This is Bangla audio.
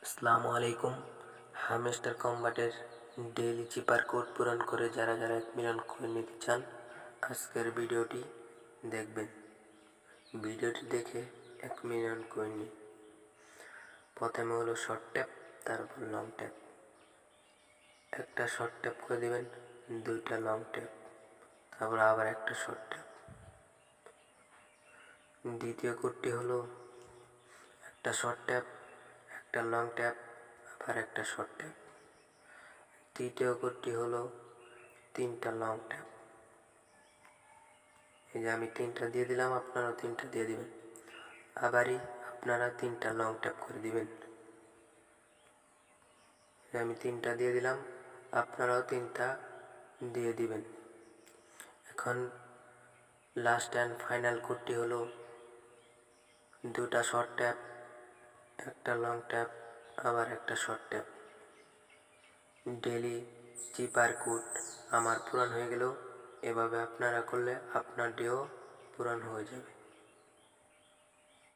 আসসালামু আলাইকুম। হ্যামস্টার কম্বাটের ডেইলি চিপার কোড পূরণ করে যারা 1 মিলিয়ন কয়েন নিতে চান আজকের ভিডিওটি দেখবেন। ভিডিওটি দেখে 1 মিলিয়ন কয়েন নিন। প্রথমে হলো শর্ট ট্যাপ, তারপর লং ট্যাপ। একটা শর্ট ট্যাপ করে দিবেন, 2টা লং ট্যাপ, তারপর আবার একটা শর্ট ট্যাপ। দ্বিতীয় কোডটি হলো একটা শর্ট ট্যাপ, একটা লং ট্যাপ, আবার একটা শর্ট ট্যাপ। তৃতীয় কোডটি হলো 3টা লং ট্যাপ। এই যে আমি 3টা দিয়ে দিলাম, আপনারাও 3টা দিয়ে দিবেন। আবারই আপনারা 3টা লং ট্যাপ করে দিবেন। আমি 3টা দিয়ে দিলাম, আপনারাও 3টা দিয়ে দিবেন। এখন লাস্ট অ্যান্ড ফাইনাল কোডটি হলো 2টা শর্ট ট্যাপ, একটা লং ট্যাপ, আবার একটা শর্ট ট্যাপ। ডেইলি চিপার কোড আমার পূরণ হয়ে গেল। এভাবে আপনারা করলে আপনার ডেও পূরণ হয়ে যাবে।